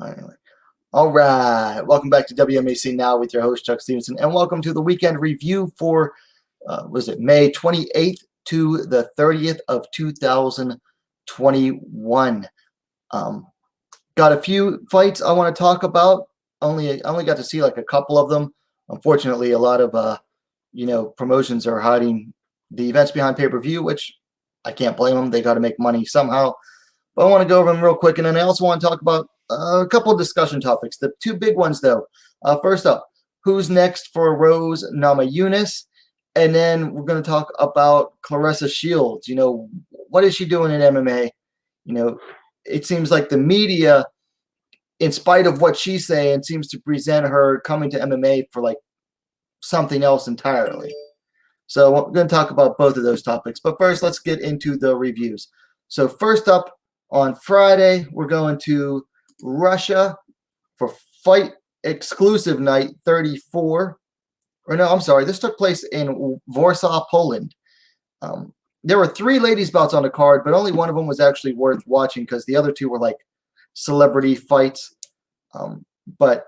Anyway. All right. Welcome back to WMAC Now with your host, Chuck Stevenson. And welcome to the weekend review for, was it May 28th to the 30th of 2021. Got a few fights I want to talk about. I only got to see like a couple of them. Unfortunately, a lot of, promotions are hiding the events behind pay-per-view, which I can't blame them. They got to make money somehow. But I want to go over them real quick. And then I also want to talk about a couple of discussion topics. The two big ones, though. First up, who's next for Rose Namajunas? And then we're going to talk about Claressa Shields. What is she doing in MMA? It seems like the media, in spite of what she's saying, seems to present her coming to MMA for like something else entirely. So we're going to talk about both of those topics. But first, let's get into the reviews. So first up, on Friday, we're going to Russia for Fight Exclusive Night 34. Or no, I'm sorry. This took place in Warsaw, Poland. There were 3 ladies bouts on the card, but only one of them was actually worth watching because the other 2 were like celebrity fights. But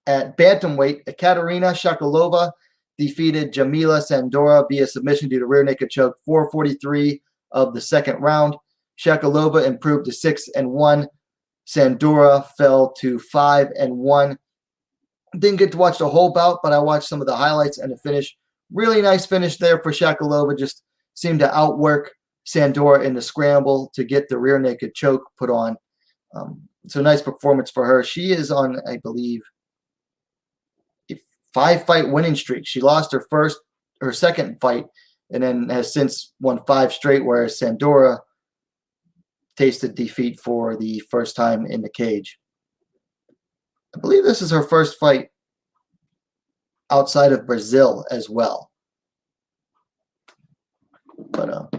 at bantamweight, Katerina Shakalova defeated Jamila Sandora via submission due to rear naked choke, 4:43 of the second round. Shakalova improved to 6-1. Sandora fell to 5-1. Didn't get to watch the whole bout, but I watched some of the highlights and the finish. Really nice finish there for Shakalova. Just seemed to outwork Sandora in the scramble to get the rear naked choke put on. So nice performance for her. She is on, I believe, a 5-fight winning streak. She lost her second fight, and then has since won 5 straight, whereas Sandora tasted defeat for the first time in the cage. I believe this is her first fight outside of Brazil as well. But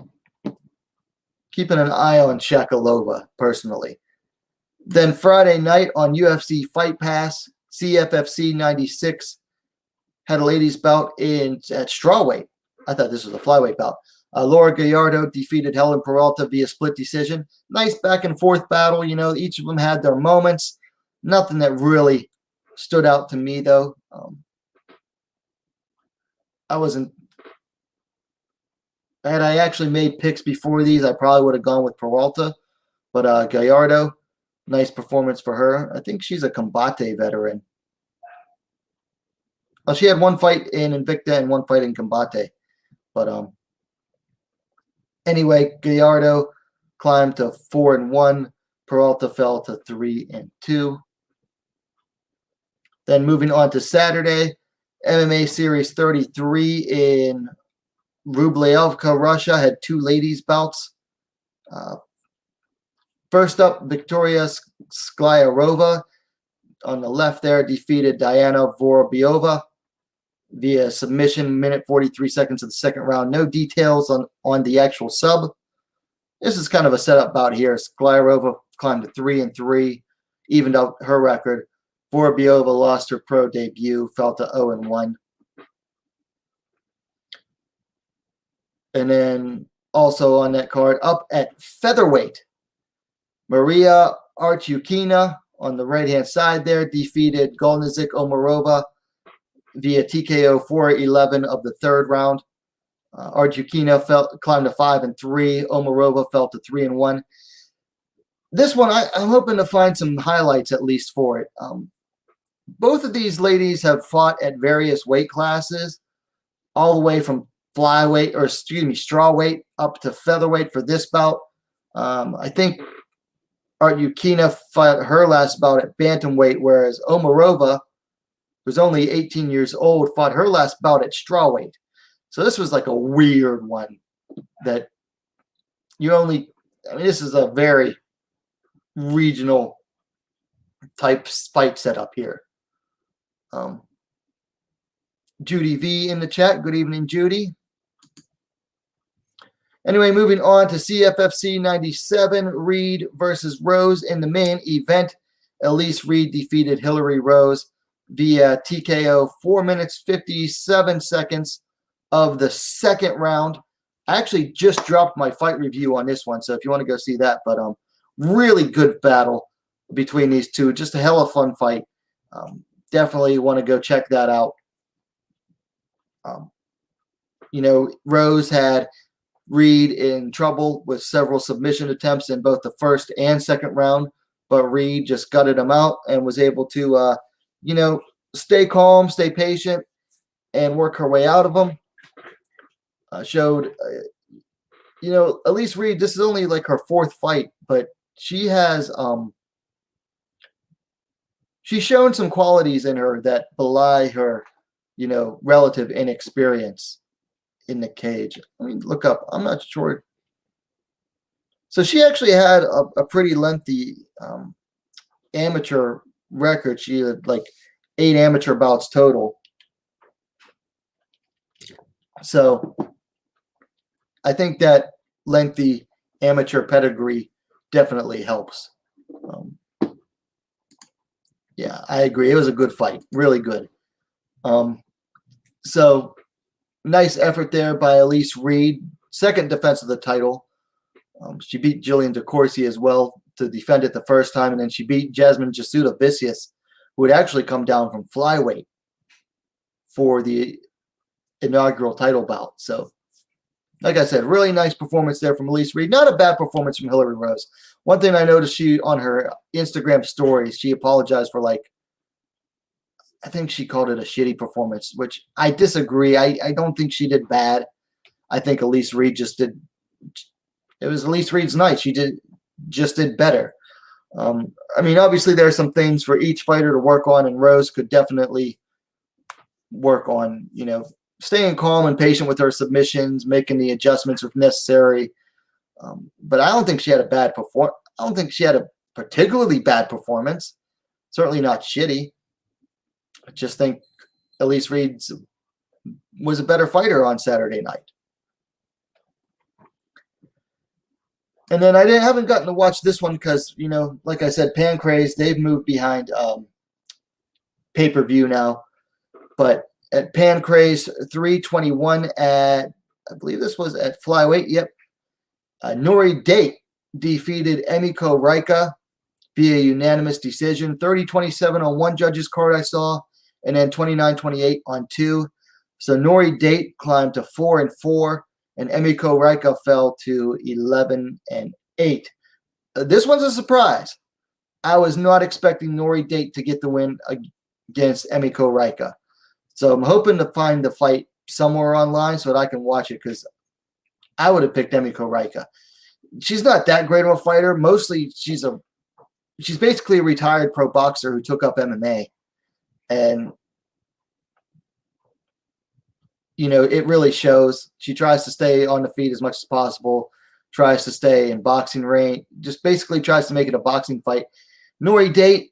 keeping an eye on Shakalova personally. Then Friday night on UFC Fight Pass, CFFC 96 had a ladies bout at strawweight. I thought this was a flyweight bout. Laura Gallardo defeated Helen Peralta via split decision. Nice back and forth battle. Each of them had their moments. Nothing that really stood out to me, though. Had I actually made picks before these, I probably would have gone with Peralta. But Gallardo, nice performance for her. I think she's a Combate veteran. Well, she had one fight in Invicta and one fight in Combate. But anyway, Gallardo climbed to 4-1. Peralta fell to 3-2. Then moving on to Saturday, MMA Series 33 in Rublevka, Russia, had 2 ladies bouts. First up, Victoria Sklyarova on the left there defeated Diana Vorobyova via submission, minute 43 seconds of the second round. No details on the actual sub. This is kind of a setup bout here. Sklyarova climbed to 3-3, evened out her record. Vorobyova lost her pro debut, fell to 0-1. And then also on that card, up at featherweight, Maria Artyukina on the right-hand side there defeated Golnizik Omarova via TKO 4-11 of the third round. Artyukina climbed to 5-3. Omarova fell to 3-1. This one, I'm hoping to find some highlights at least for it. Both of these ladies have fought at various weight classes, all the way from strawweight up to featherweight for this bout. I think Artyukina fought her last bout at bantamweight, whereas Omarova, who's only 18 years old, fought her last bout at strawweight. So this was like a weird one that this is a very regional type fight setup here. Judy V in the chat. Good evening, Judy. Anyway, moving on to CFFC 97, Reed versus Rose in the main event. Elise Reed defeated Hillary Rose via TKO 4 minutes 57 seconds of the second round. I actually just dropped my fight review on this one, so if you want to go see that, but really good battle. between these two. Just a hell of a fun fight. Definitely want to go check that out. Rose had Reed in trouble with several submission attempts in both the first and second round, but Reed just gutted him out and was able to, stay calm, stay patient, and work her way out of them. Showed, Elise Reed, this is only like her fourth fight, but she has, she's shown some qualities in her that belie her, relative inexperience in the cage. Let me look up. I'm not sure. So she actually had a pretty lengthy amateur record. She had like 8 amateur bouts total. So I think that lengthy amateur pedigree definitely helps. Yeah, I agree. It was a good fight. Really good. So nice effort there by Elise Reed. Second defense of the title. She beat Jillian DeCourcy as well to defend it the first time, and then she beat Jasmine Jasuda Vicious, who had actually come down from flyweight for the inaugural title bout. So, like I said, really nice performance there from Elise Reed. Not a bad performance from Hillary Rose. One thing I noticed, she on her Instagram stories, she apologized for, like, I think she called it a shitty performance, which I disagree. I don't think she did bad. I think Elise Reed just did. It was Elise Reed's night. She just did better. Obviously there are some things for each fighter to work on, and Rose could definitely work on, staying calm and patient with her submissions, making the adjustments if necessary. But I don't think she had a bad performance. I don't think she had a particularly bad performance. Certainly not shitty. I just think Elise Reed was a better fighter on Saturday night. And then I haven't gotten to watch this one because, like I said, Pancrase, they've moved behind pay-per-view now. But at Pancrase 321 at, I believe this was at flyweight, yep. Nori Date defeated Emiko Raika via unanimous decision. 30-27 on one judge's card I saw, and then 29-28 on two. So Nori Date climbed to 4-4. And Emiko Raika fell to 11-8. This one's a surprise. I was not expecting Nori Date to get the win against Emiko Raika. So I'm hoping to find the fight somewhere online so that I can watch it, because I would have picked Emiko Raika. She's not that great of a fighter. Mostly she's basically a retired pro boxer who took up MMA. And it really shows. She tries to stay on the feet as much as possible, tries to stay in boxing range, just basically tries to make it a boxing fight. Nori Date,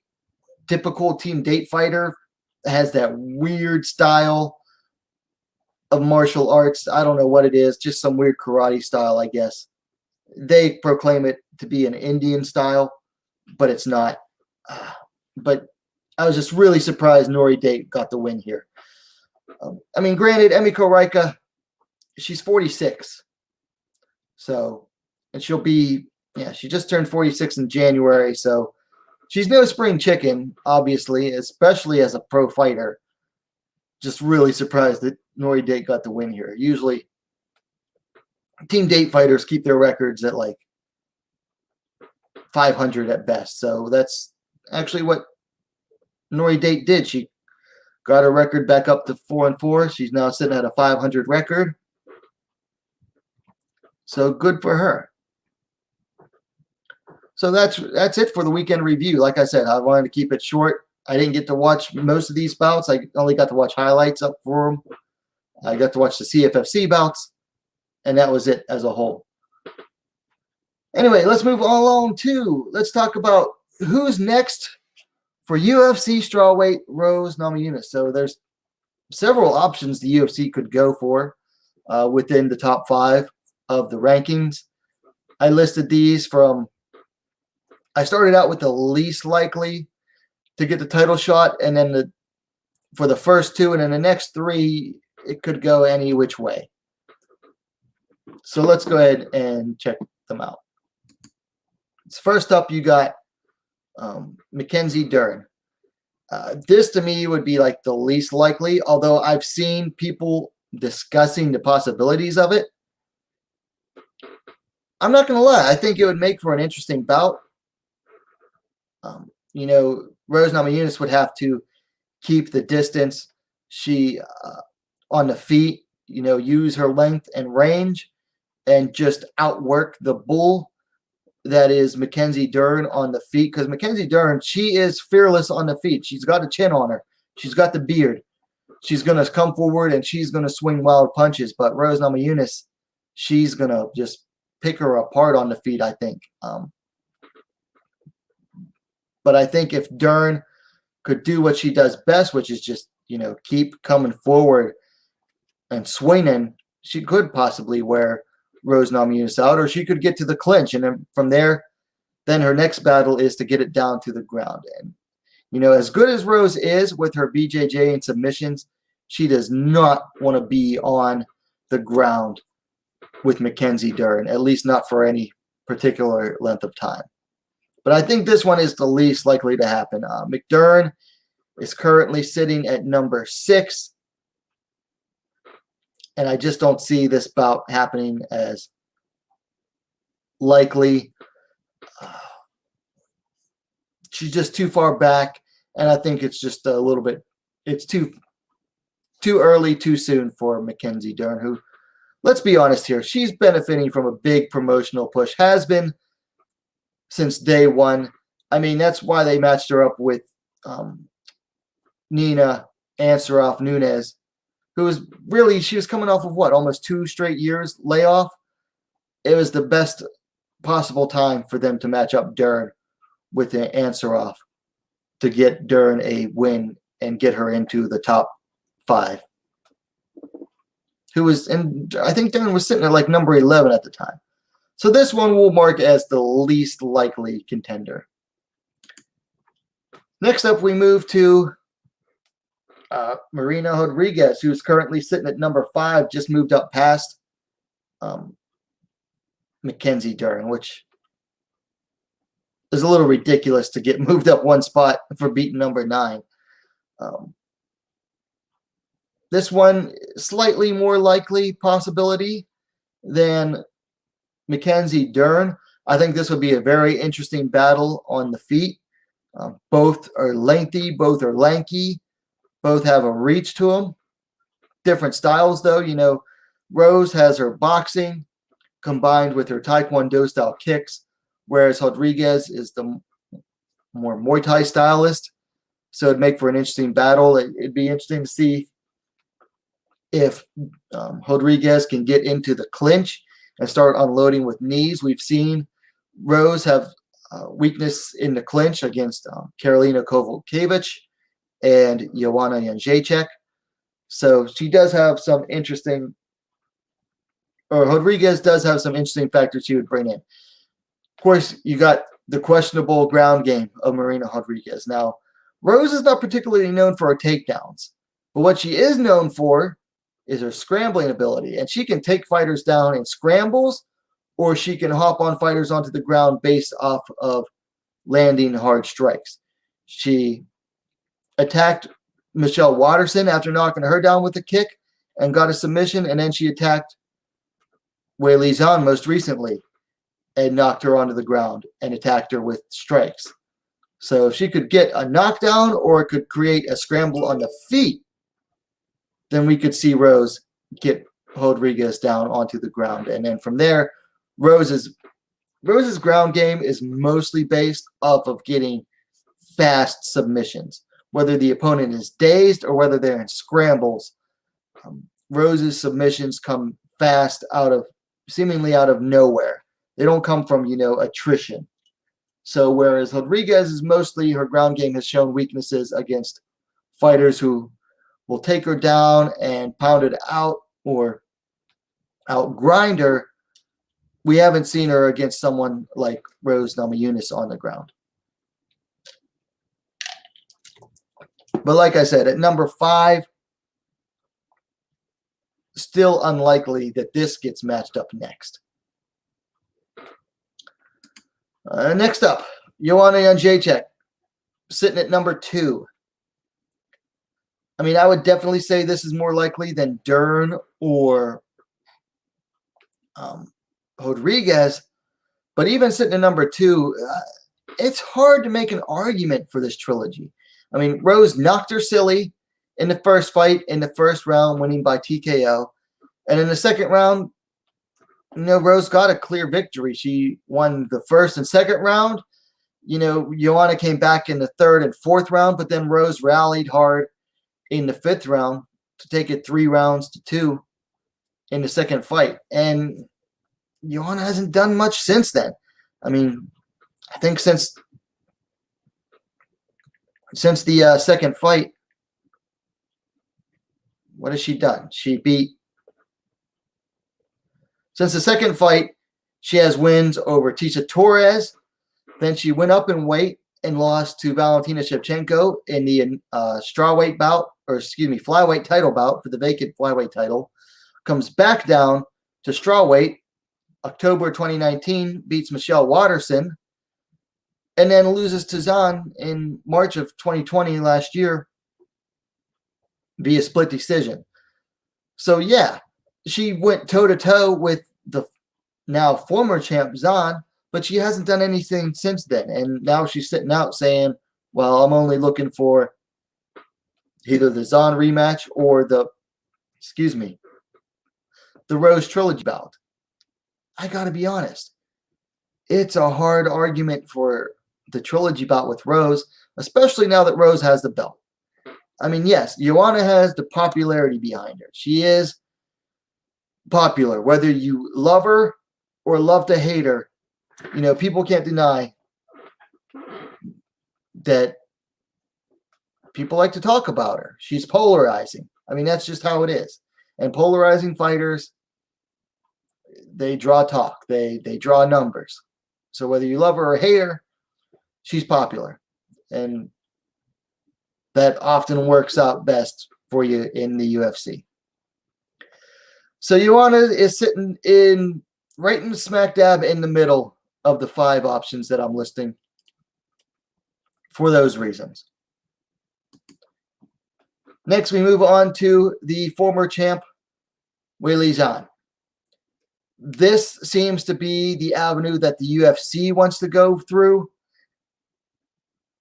typical Team Date fighter, has that weird style of martial arts. I don't know what it is, just some weird karate style, I guess. They proclaim it to be an Indian style, but it's not. But I was just really surprised Nori Date got the win here. Granted, Emiko Raika, she's 46. So, and she'll be, she just turned 46 in January. So she's no spring chicken, obviously, especially as a pro fighter. Just really surprised that Nori Date got the win here. Usually, Team Date fighters keep their records at like 500 at best. So that's actually what Nori Date did. She got her record back up to 4-4. She's now sitting at a 500 record. So good for her. So that's it for the weekend review. Like I said, I wanted to keep it short. I didn't get to watch most of these bouts. I only got to watch highlights up for them. I got to watch the CFFC bouts, and that was it as a whole. Anyway, let's move along to, let's talk about who's next for UFC strawweight Rose Namajunas. So there's several options the UFC could go for within the top 5 of the rankings. I listed these from, I started out with the least likely to get the title shot, and then for the first 2, and then the next 3, it could go any which way. So let's go ahead and check them out. First up, you got Mackenzie Dern. This to me would be like the least likely, although I've seen people discussing the possibilities of it. I'm not going to lie. I think it would make for an interesting bout. Rose Namajunas would have to keep the distance. She, on the feet, use her length and range and just outwork the bull that is Mackenzie Dern on the feet. Because Mackenzie Dern, she is fearless on the feet. She's got a chin on her. She's got the beard. She's going to come forward and she's going to swing wild punches. But Rose Namajunas, she's going to just pick her apart on the feet, I think. But I think if Dern could do what she does best, which is just, keep coming forward and swinging, she could possibly wear Rose Namajunas out, or she could get to the clinch. And then from there, then her next battle is to get it down to the ground. And, as good as Rose is with her BJJ and submissions, she does not want to be on the ground with Mackenzie Dern, at least not for any particular length of time. But I think this one is the least likely to happen. McDern is currently sitting at number 6. And I just don't see this bout happening as likely. She's just too far back. And I think it's just a little bit, it's too early, too soon for Mackenzie Dern, who, let's be honest here, she's benefiting from a big promotional push, has been since day one. I mean, that's why they matched her up with Nina Ansaroff Nunes, who was really, she was coming off of what, almost 2 straight years layoff. It was the best possible time for them to match up Dern with Ansaroff to get Dern a win and get her into the top 5. And I think Dern was sitting at like number 11 at the time. So this one will mark as the least likely contender. Next up, we move to Marina Rodriguez, who's currently sitting at number 5, just moved up past Mackenzie Dern, which is a little ridiculous to get moved up one spot for beating number 9. This one, slightly more likely possibility than Mackenzie Dern. I think this would be a very interesting battle on the feet. Both are lengthy, both are lanky, both have a reach to them. Different styles, though. Rose has her boxing combined with her Taekwondo-style kicks, whereas Rodriguez is the more Muay Thai stylist. So it'd make for an interesting battle. It'd be interesting to see if Rodriguez can get into the clinch and start unloading with knees. We've seen Rose have weakness in the clinch against Karolina Kowalkiewicz and Joanna Jędrzejczyk. So she does have some interesting, or Rodriguez does have some interesting factors she would bring in. Of course, you got the questionable ground game of Marina Rodriguez. Now, Rose is not particularly known for her takedowns, but what she is known for is her scrambling ability. And she can take fighters down in scrambles, or she can hop on fighters onto the ground based off of landing hard strikes. She attacked Michelle Watterson after knocking her down with a kick and got a submission, and then she attacked Weili Zhang most recently and knocked her onto the ground and attacked her with strikes. So if she could get a knockdown or could create a scramble on the feet, then we could see Rose get Rodriguez down onto the ground. And then from there, Rose's ground game is mostly based off of getting fast submissions. Whether the opponent is dazed or whether they're in scrambles, Rose's submissions come fast seemingly out of nowhere. They don't come from, attrition. So whereas Rodriguez is mostly, her ground game has shown weaknesses against fighters who will take her down and pound it out or outgrind her, we haven't seen her against someone like Rose Namajunas on the ground. But like I said, at number 5, still unlikely that this gets matched up next. Next up, Joanna Jędrzejczyk sitting at number 2. I mean, I would definitely say this is more likely than Dern or Rodriguez. But even sitting at number 2, it's hard to make an argument for this trilogy. I mean, Rose knocked her silly in the first fight in the first round, winning by TKO. And in the second round, Rose got a clear victory. She won the first and second round. Joanna came back in the third and fourth round, but then Rose rallied hard in the fifth round to take it 3-2 in the second fight. And Joanna hasn't done much since then. I mean, I think since the second fight, what has she done? Since the second fight, she has wins over Tisha Torres. Then she went up in weight and lost to Valentina Shevchenko in the flyweight title bout for the vacant flyweight title. Comes back down to strawweight, October 2019, beats Michelle Watterson, and then loses to Zan in March of 2020 last year via split decision. So, yeah, she went toe-to-toe with the now former champ Zan, but she hasn't done anything since then. And now she's sitting out saying, well, I'm only looking for either the Zan rematch or the Rose Trilogy bout. I got to be honest. It's a hard argument for the Trilogy bout with Rose, especially now that Rose has the belt. I mean, yes, Joanna has the popularity behind her. She is popular. Whether you love her or love to hate her, people can't deny that people like to talk about her. She's polarizing. I mean, that's just how it is. And polarizing fighters, they draw talk. They draw numbers. So whether you love her or hate her, she's popular. And that often works out best for you in the UFC. So Joanna is sitting right in smack dab in the middle of the 5 options that I'm listing for those reasons. Next, we move on to the former champ, Weili Zhang. This seems to be the avenue that the UFC wants to go through.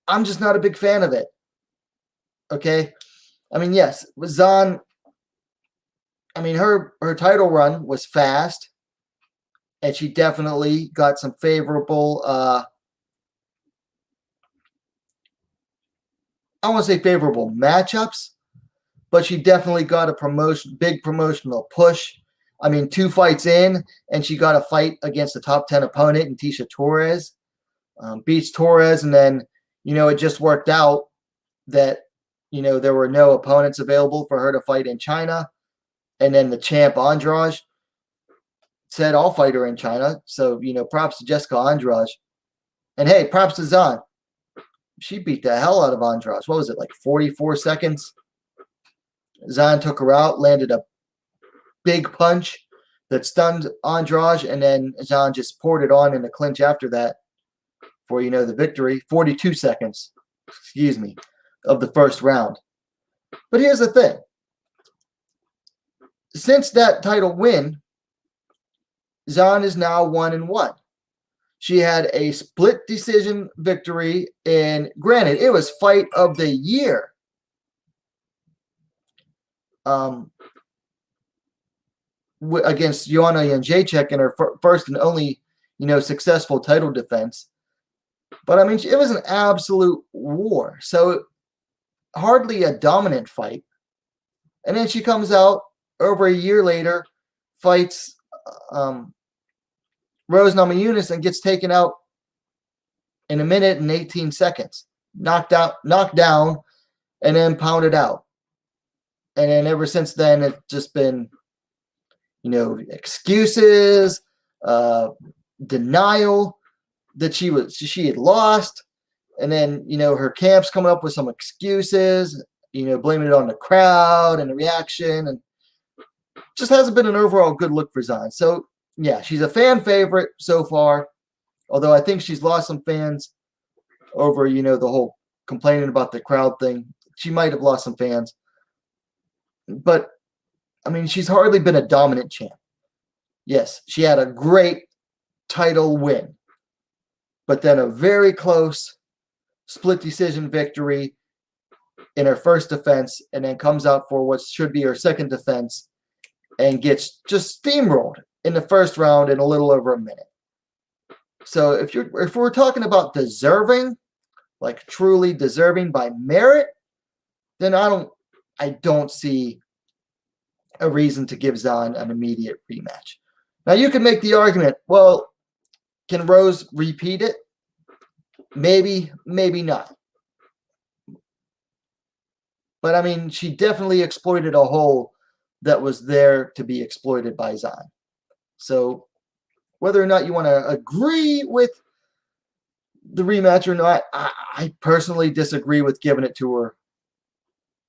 I'm just not a big fan of it. Okay? I mean, yes, Zhang, her title run was fast, and she definitely got some favorable, I won't say favorable matchups, but she definitely got a big promotional push. 2 fights in, and she got a fight against a top 10 opponent in Tisha Torres. Beats Torres, and then, it just worked out that, there were no opponents available for her to fight in China. And then the champ Andrade said, I'll fight her in China. So, props to Jessica Andrade. And hey, props to Zhang. She beat the hell out of Andrade. What was it, like 44 seconds? Zhang took her out, landed a big punch that stunned Andrade, and then Zhang just poured it on in the clinch after that for, the victory. 42 seconds, of the first round. But here's the thing. Since that title win, Zhang is now 1-1. She had a split decision victory, and granted, it was fight of the year. Against Joanna Jędrzejczyk in her first and only, successful title defense. But, it was an absolute war. So, hardly a dominant fight. And then she comes out over a year later, fights Rose Namajunas and gets taken out in 1 minute and 18 seconds. Knocked down, and then pounded out. And then ever since then, it's just been, excuses, denial that she had lost. And then, her camp's coming up with some excuses, blaming it on the crowd and the reaction. And just hasn't been an overall good look for Zhang. So, yeah, she's a fan favorite so far, although I think she's lost some fans over, the whole complaining about the crowd thing. She might have lost some fans. But, I mean, she's hardly been a dominant champ. Yes, she had a great title win, but then a very close split decision victory in her first defense, and then comes out for what should be her second defense and gets just steamrolled in the first round in a little over a minute. So if we're talking about deserving, like truly deserving by merit, then I don't see a reason to give Zahn an immediate rematch. Now you can make the argument, well, can Rose repeat it? Maybe, maybe not. But I mean, she definitely exploited a hole that was there to be exploited by Zahn. So whether or not you want to agree with the rematch or not, I personally disagree with giving it to her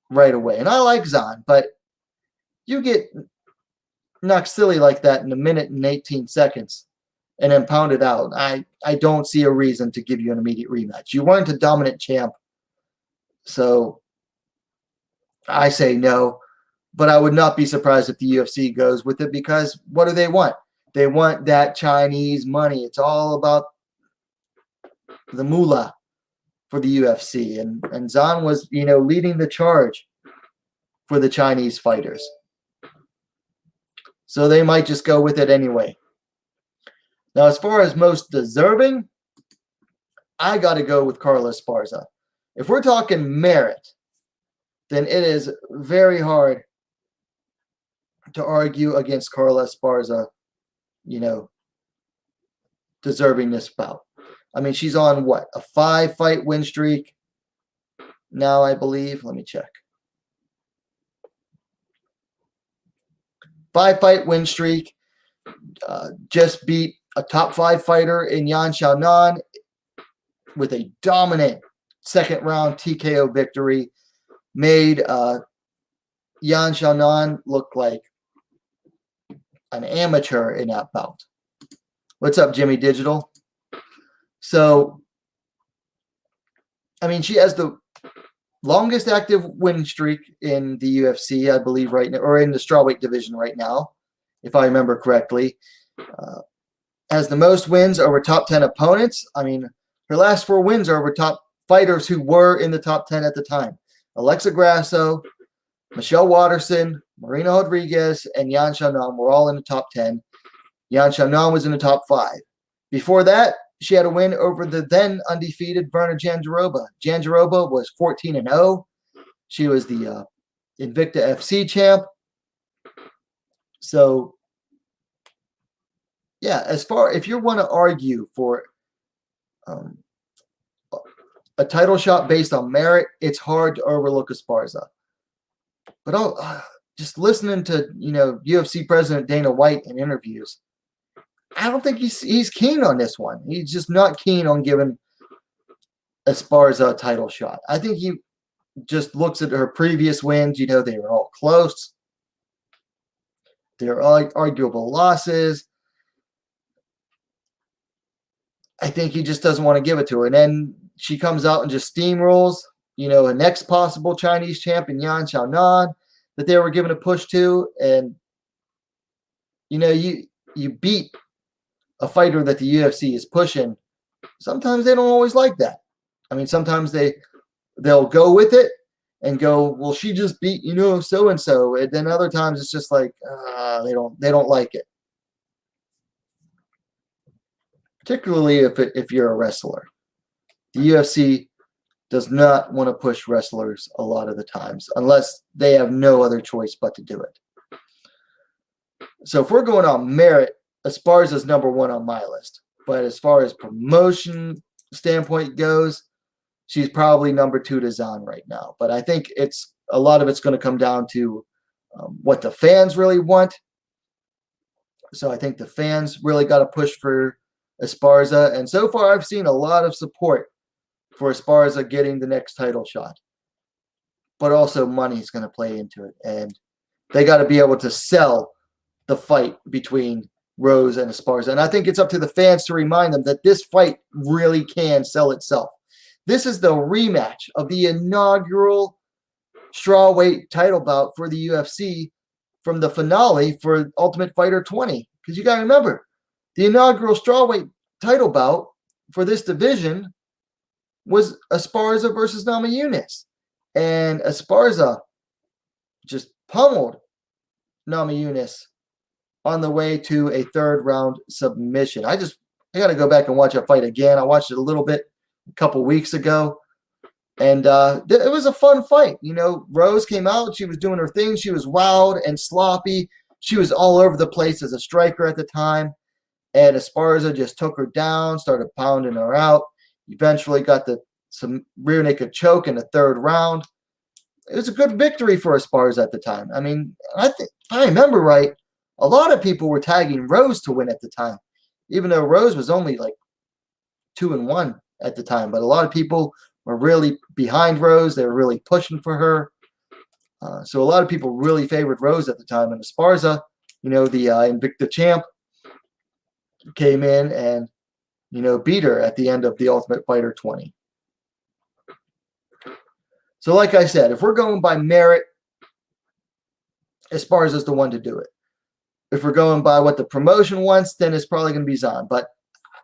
right away. And I like Zahn, but you get knocked silly like that in a minute and 18 seconds and then pounded out. I don't see a reason to give you an immediate rematch. You weren't a dominant champ, so I say no. But I would not be surprised if the UFC goes with it, because what do they want? They want that Chinese money. It's all about the moolah for the UFC. And Zahn was, leading the charge for the Chinese fighters. So they might just go with it anyway. Now, as far as most deserving, I got to go with Carla Esparza. If we're talking merit, then it is very hard to argue against Carla Esparza, deserving this bout. I mean, she's on what? A 5-fight win streak now, I believe. Let me check. 5-fight win streak. Just beat a top 5 fighter in Yan Xiaonan with a dominant second round TKO victory. Made Yan Xiaonan look like an amateur in that bout. What's up, Jimmy Digital? So, I mean, she has the longest active win streak in the UFC, I believe, right now, or in the strawweight division right now, if I remember correctly. Has the most wins over top 10 opponents. I mean, her last 4 wins are over top fighters who were in the top 10 at the time. Alexa Grasso, Michelle Watterson, Marina Rodriguez, and Yan Xiaonan were all in the top 10. Yan Xiaonan was in the top 5. Before that, she had a win over the then undefeated Verna Jandiroba. Jandiroba was 14-0. She was the Invicta FC champ. So, yeah, if you want to argue for a title shot based on merit, it's hard to overlook Esparza. But just listening to UFC President Dana White in interviews, I don't think he's keen on this one. He's just not keen on giving Esparza a title shot. I think he just looks at her previous wins. They were all close. They're all arguable losses. I think he just doesn't want to give it to her. And then she comes out and just steamrolls, a next possible Chinese champion, Yan Xiaonan, that they were given a push to. And, you beat a fighter that the UFC is pushing. Sometimes they don't always like that. I mean, sometimes they'll go with it and go, well, she just beat, so-and-so. And then other times it's just like, they don't like it. Particularly if you're a wrestler. The UFC does not want to push wrestlers a lot of the times, unless they have no other choice but to do it. So if we're going on merit, Esparza is number 1 on my list. But as far as promotion standpoint goes, she's probably number 2 to Zahn right now. But I think a lot of it's going to come down to what the fans really want. So I think the fans really got to push for Esparza. And so far, I've seen a lot of support for Esparza getting the next title shot. But also money's going to play into it. And they got to be able to sell the fight between Rose and Esparza. And I think it's up to the fans to remind them that this fight really can sell itself. This is the rematch of the inaugural strawweight title bout for the UFC from the finale for Ultimate Fighter 20. Because you got to remember, the inaugural strawweight title bout for this division was Esparza versus Namajunas. And Esparza just pummeled Namajunas on the way to a third round submission. I got to go back and watch that fight again. I watched it a little bit a couple weeks ago. And it was a fun fight. You know, Rose came out. She was doing her thing. She was wild and sloppy. She was all over the place as a striker at the time. And Esparza just took her down, started pounding her out. Eventually got some rear naked choke in the third round. It was a good victory for Esparza at the time. I mean, if I remember right, a lot of people were tagging Rose to win at the time, even though Rose was only like 2-1 at the time. But a lot of people were really behind Rose. They were really pushing for her. So a lot of people really favored Rose at the time. And Esparza, you know, the Invicta champ, came in and, you know, beat her at the end of the Ultimate Fighter 20. So like I said, if we're going by merit, Esparza's the one to do it. If we're going by what the promotion wants, then it's probably going to be Zahn. But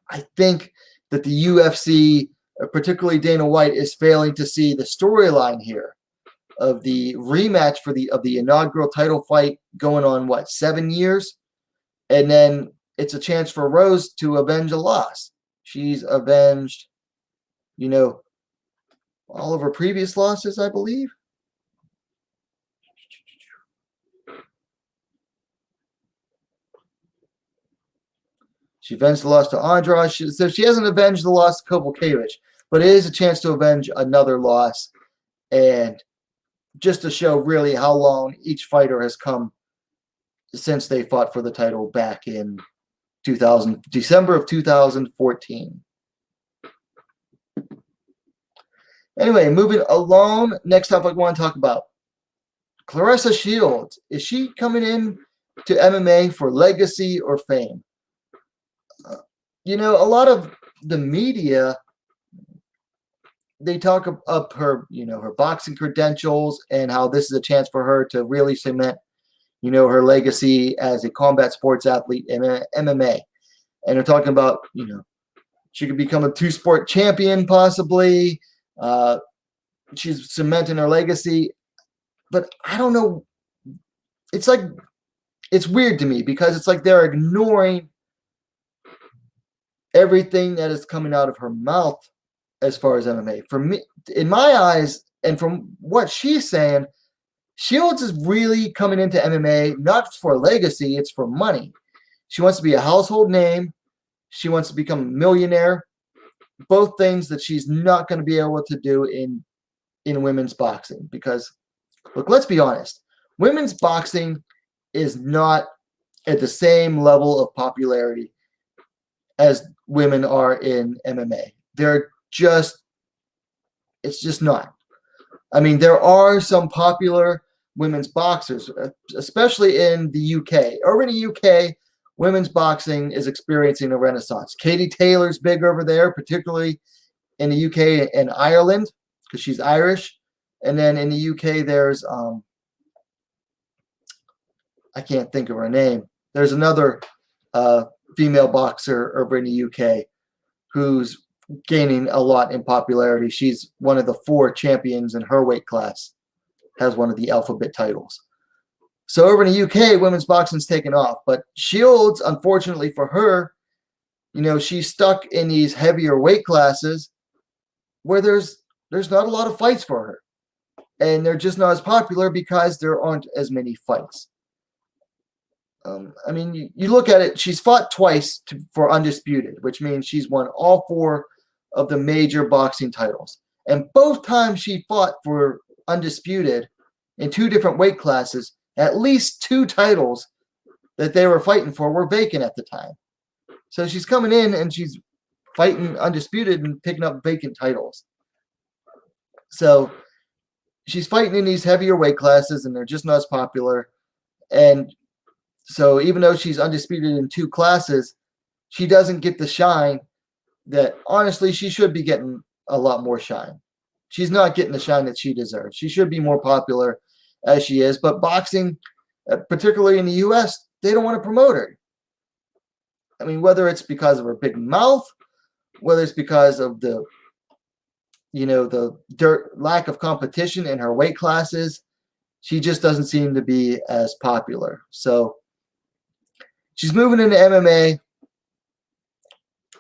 I think that the UFC, particularly Dana White, is failing to see the storyline here of the rematch of the inaugural title fight going on, 7 years? And then it's a chance for Rose to avenge a loss. She's avenged, you know, all of her previous losses, I believe. She avenged the loss to Andrade. So she hasn't avenged the loss to Kovalkiewicz, but it is a chance to avenge another loss. And just to show really how long each fighter has come since they fought for the title back in December of 2014. Anyway, moving along. Next topic I want to talk about. Claressa Shields. Is she coming in to MMA for legacy or fame? You know, a lot of the media, they talk up her, you know, her boxing credentials and how this is a chance for her to really cement, you know, her legacy as a combat sports athlete in MMA. And they're talking about, you know, she could become a two-sport champion possibly. She's cementing her legacy. But I don't know. It's like, it's weird to me because it's like they're ignoring everything that is coming out of her mouth as far as MMA. For me, in my eyes, and from what she's saying, Shields is really coming into MMA not for legacy, it's for money. She wants to be a household name. She wants to become a millionaire. Both things that she's not going to be able to do in women's boxing. Because, look, let's be honest. Women's boxing is not at the same level of popularity as women are in MMA. It's just not. I mean, there are some popular women's boxers, especially in the UK. Over in the UK, women's boxing is experiencing a renaissance. Katie Taylor's big over there, particularly in the UK and Ireland, because she's Irish. And then in the UK, there's, I can't think of her name. There's another female boxer over in the UK who's gaining a lot in popularity. She's one of the 4 champions in her weight class, has one of the alphabet titles. So over in the UK, women's boxing's taken off. But Shields, unfortunately for her, you know, she's stuck in these heavier weight classes where there's not a lot of fights for her. And they're just not as popular because there aren't as many fights. I mean, you look at it, she's fought twice for Undisputed, which means she's won all 4 of the major boxing titles. And both times she fought for Undisputed in 2 different weight classes, at least 2 titles that they were fighting for were vacant at the time. So she's coming in and she's fighting Undisputed and picking up vacant titles. So she's fighting in these heavier weight classes and they're just not as popular. And so even though she's undisputed in 2 classes, she doesn't get the shine that honestly she should be getting a lot more shine. She's not getting the shine that she deserves. She should be more popular as she is, but boxing, particularly in the U.S., they don't want to promote her. I mean, whether it's because of her big mouth, whether it's because of the lack of competition in her weight classes, she just doesn't seem to be as popular. So she's moving into MMA.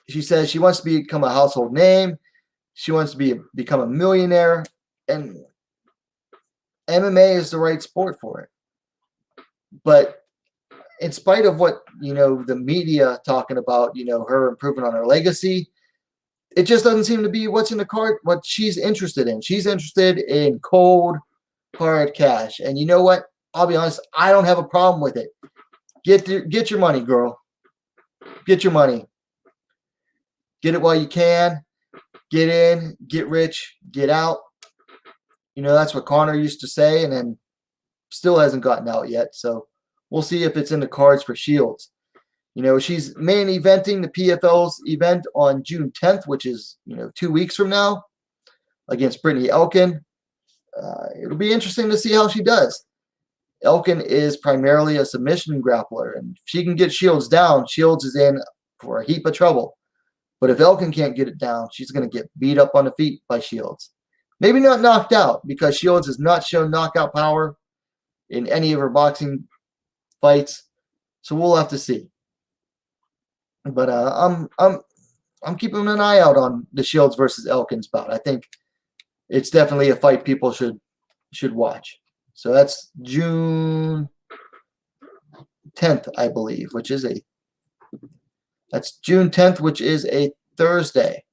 She says she wants to become a household name. She wants to become a millionaire, and MMA is the right sport for it. But in spite of what, the media talking about, her improving on her legacy, it just doesn't seem to be what's in the card, what she's interested in. She's interested in cold, hard cash. And you know what? I'll be honest, I don't have a problem with it. Get your money, girl. Get your money. Get it while you can. Get in, get rich, get out. That's what Conor used to say, and then still hasn't gotten out yet. So we'll see if it's in the cards for Shields. She's main eventing the PFL's event on June 10th, which is, 2 weeks from now, against Brittany Elkin. It'll be interesting to see how she does. Elkin is primarily a submission grappler, and if she can get Shields down, Shields is in for a heap of trouble. But if Elkin can't get it down, she's going to get beat up on the feet by Shields. Maybe not knocked out, because Shields has not shown knockout power in any of her boxing fights. So we'll have to see. But I'm keeping an eye out on the Shields versus Elkins bout. I think it's definitely a fight people should watch. So that's June 10th, I believe, that's June 10th, which is a Thursday.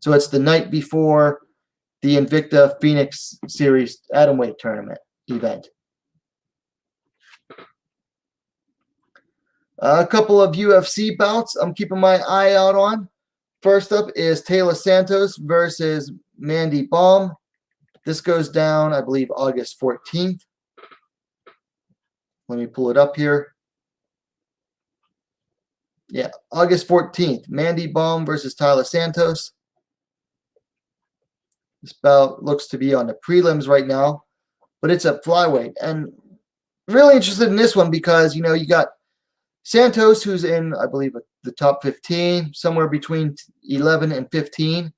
So it's the night before the Invicta Phoenix Series Atomweight Tournament event. A couple of UFC bouts I'm keeping my eye out on. First up is Taylor Santos versus Mandy Baum. This goes down, I believe, August 14th. Let me pull it up here. Yeah, August 14th. Mandy Baum versus Taylor Santos. This bout looks to be on the prelims right now, but it's at flyweight. And really interested in this one because, you got Santos, who's in, I believe, the top 15, somewhere between 11 and 15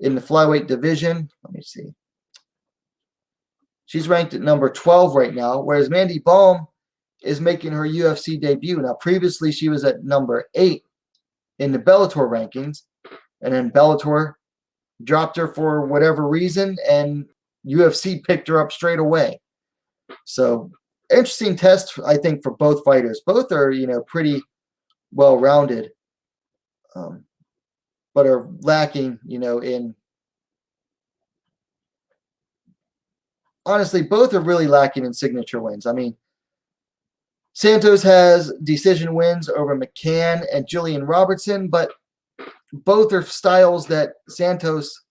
in the flyweight division. Let me see. She's ranked at number 12 right now, whereas Mandy Baum is making her UFC debut. Now, previously, she was at number 8 in the Bellator rankings, and then Bellator dropped her for whatever reason, and UFC picked her up straight away. So, interesting test, I think, for both fighters. Both are, pretty well-rounded, but are lacking, in... Honestly, both are really lacking in signature wins. I mean, Santos has decision wins over McCann and Jillian Robertson, but both are styles that Santos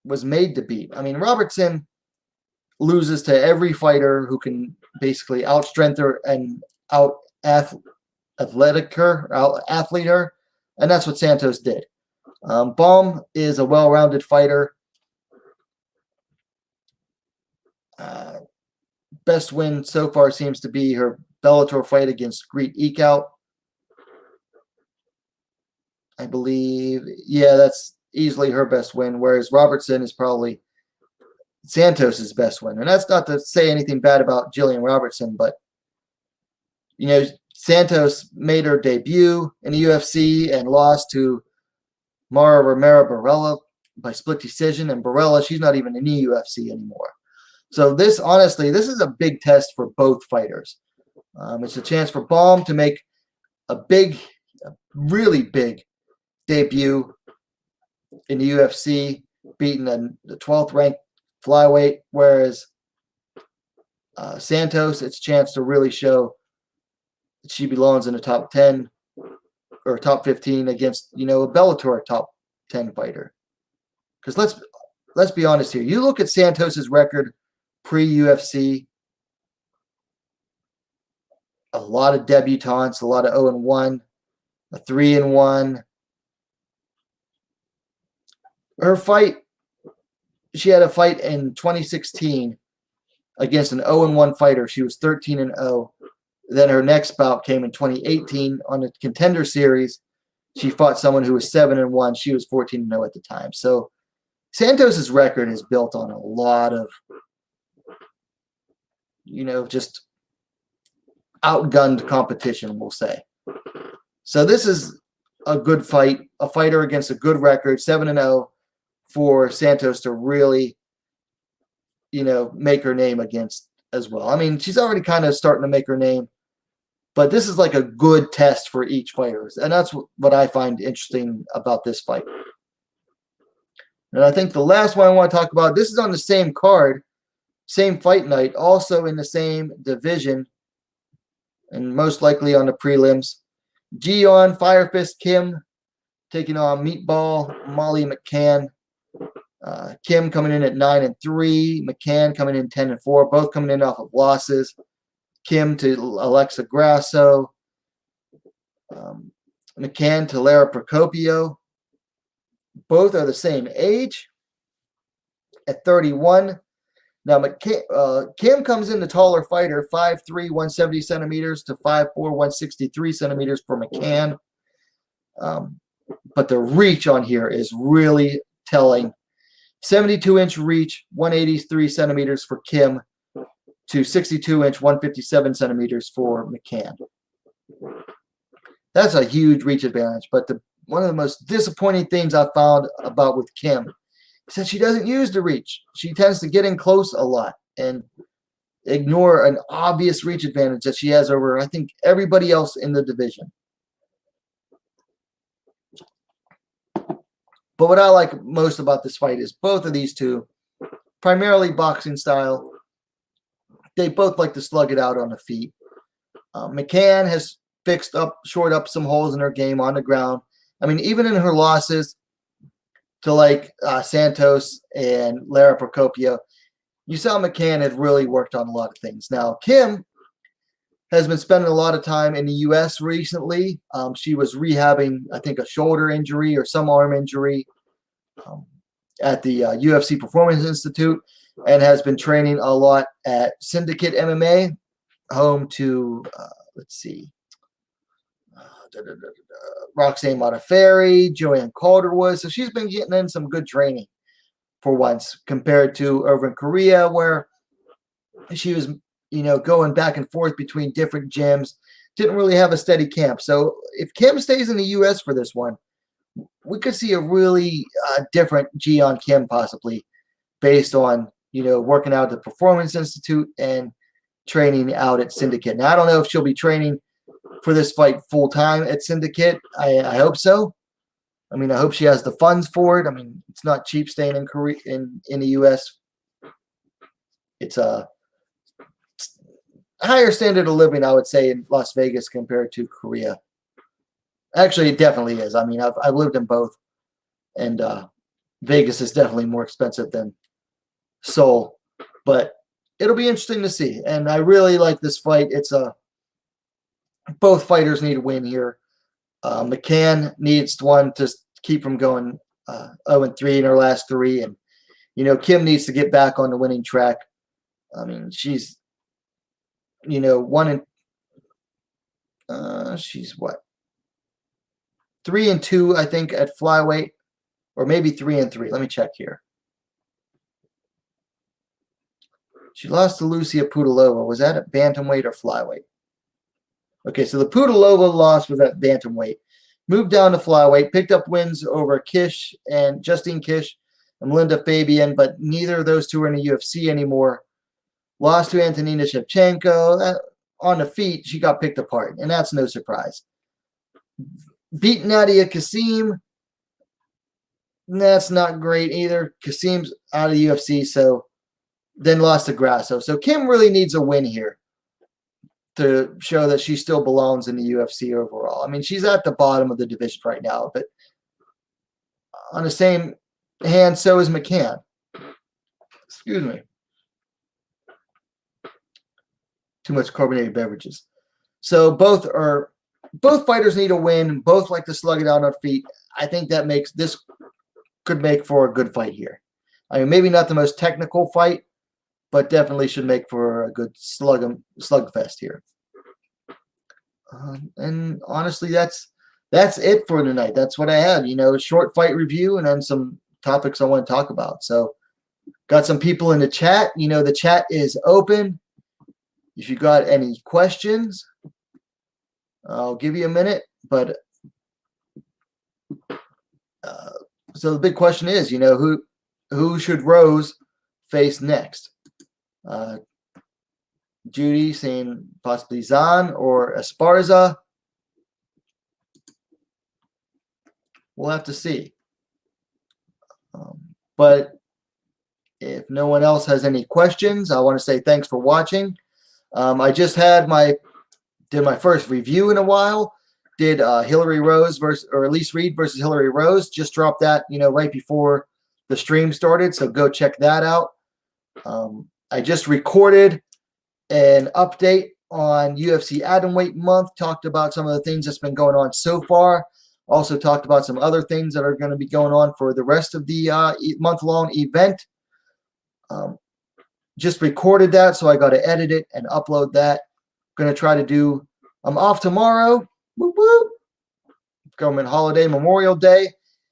was made to beat. I mean, Robertson loses to every fighter who can basically outstrength her and out-athlete her, and that's what Santos did. Baum is a well-rounded fighter. Best win so far seems to be her Bellator fight against Greet Eekout. I believe, yeah, that's easily her best win, whereas Robertson is probably Santos's best win. And that's not to say anything bad about Jillian Robertson, but, Santos made her debut in the UFC and lost to Mara Romero Barella by split decision, and Barella, she's not even in the UFC anymore. So this, honestly, this is a big test for both fighters. It's a chance for Baum to make a really big debut in the UFC, beating the 12th ranked flyweight, whereas Santos, it's a chance to really show that she belongs in the top 10 or top 15 against, a Bellator top 10 fighter. Because let's be honest here. You look at Santos's record pre-UFC, a lot of debutantes, a lot of 0-1, a 3-1. Her fight, she had a fight in 2016 against an 0-1 fighter. She was 13-0. Then her next bout came in 2018 on the Contender Series. She fought someone who was 7-1. She was 14-0 at the time. So Santos's record is built on a lot of, just outgunned competition, we'll say. So this is a good fight, a fighter against a good record, 7-0, for Santos to really, make her name against as well. I mean, she's already kind of starting to make her name, but this is like a good test for each fighter. And that's what I find interesting about this fight. And I think the last one I want to talk about, this is on the same card, same fight night, also in the same division, and most likely on the prelims. Gion Firefist Kim taking on Meatball Molly McCann. Kim coming in at 9-3, McCann coming in 10-4, both coming in off of losses. Kim to Alexa Grasso, McCann to Lara Procopio. Both are the same age at 31. Now, Kim comes in the taller fighter, 5'3", 170 centimeters to 5'4", 163 centimeters for McCann. But the reach on here is really telling. 72-inch reach, 183 centimeters for Kim to 62-inch, 157 centimeters for McCann. That's a huge reach advantage. But one of the most disappointing things I found about with Kim is that she doesn't use the reach. She tends to get in close a lot and ignore an obvious reach advantage that she has over, I think, everybody else in the division. But what I like most about this fight is both of these two, primarily boxing style, they both like to slug it out on the feet. McCann has shored up some holes in her game on the ground. I mean, even in her losses to Santos and Lara Procopio, you saw McCann had really worked on a lot of things. Now, Kim has been spending a lot of time in the U.S. recently. She was rehabbing, I think, a shoulder injury or some arm injury at the UFC Performance Institute, and has been training a lot at Syndicate MMA, home to, Roxanne Modafferi, Joanne Calderwood. So she's been getting in some good training for once, compared to over in Korea, where she was, going back and forth between different gyms, didn't really have a steady camp. So if Kim stays in the U.S. for this one, we could see a really different Gion Kim possibly, based on, working out at the Performance Institute and training out at Syndicate. Now, I don't know if she'll be training for this fight full-time at Syndicate. I hope so. I mean, I hope she has the funds for it. I mean, it's not cheap staying in Korea, in the U.S. It's a higher standard of living, I would say, in Las Vegas compared to Korea. Actually, it definitely is. I mean, I've lived in both, and Vegas is definitely more expensive than Seoul. But it'll be interesting to see. And I really like this fight. Both fighters need a win here. McCann needs one to keep from going 0-3 in her last three. And, Kim needs to get back on the winning track. I mean, she's, she's what? 3-2, I think, at flyweight, or maybe 3-3. Let me check here. She lost to Lucia Pudilova. Was that at bantamweight or flyweight? Okay, so the Pudilova loss was at bantamweight. Moved down to flyweight, picked up wins over Kish and Justine Kish and Melinda Fabian, but neither of those two are in the UFC anymore. Lost to Antonina Shevchenko. On the feet, she got picked apart, and that's no surprise. Beat Nadia Kassim. That's not great either. Kassim's out of the UFC, so then lost to Grasso. So Kim really needs a win here to show that she still belongs in the UFC overall. I mean, she's at the bottom of the division right now, but on the same hand, so is McCann. Excuse me. Too much carbonated beverages. So both fighters need a win. Both like to slug it out on their feet. I think that makes this could make for a good fight here. I mean, maybe not the most technical fight, but definitely should make for a good slugfest here. And honestly, that's it for tonight. That's what I had. A short fight review and then some topics I want to talk about. So, got some people in the chat. The chat is open. If you got any questions, I'll give you a minute. But so the big question is, who should Rose face next? Judy saying possibly Zahn or Esparza. We'll have to see. But if no one else has any questions, I want to say thanks for watching. I just did my first review in a while. Did Hillary Rose or Elise Reed versus Hillary Rose. Just dropped that, right before the stream started. So go check that out. I just recorded an update on UFC Atomweight Month. Talked about some of the things that's been going on so far. Also talked about some other things that are going to be going on for the rest of the month-long event. Just recorded that, so I got to edit it and upload that. Going to try to do. I'm off tomorrow. Whoop, whoop. Government holiday, Memorial Day.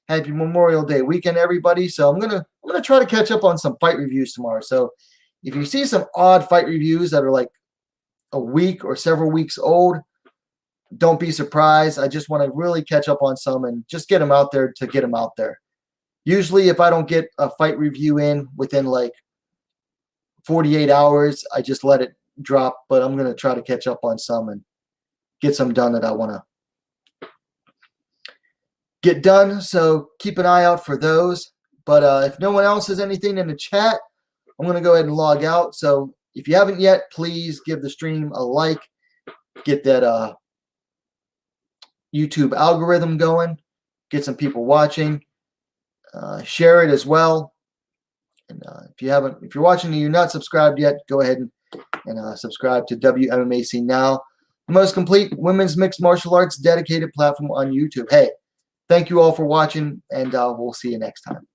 Happy Memorial Day weekend, everybody. So I'm gonna try to catch up on some fight reviews tomorrow. So if you see some odd fight reviews that are like a week or several weeks old, don't be surprised. I just want to really catch up on some and just get them out there to get them out there. Usually, if I don't get a fight review in within like 48 hours, I just let it drop. But I'm going to try to catch up on some and get some done that I want to get done. So keep an eye out for those. But if no one else has anything in the chat, I'm going to go ahead and log out. So if you haven't yet, please give the stream a like. Get that YouTube algorithm going. Get some people watching. Share it as well. And if you're watching and you're not subscribed yet, go ahead and subscribe to WMMAC Now, the most complete women's mixed martial arts dedicated platform on YouTube. Hey, thank you all for watching, and we'll see you next time.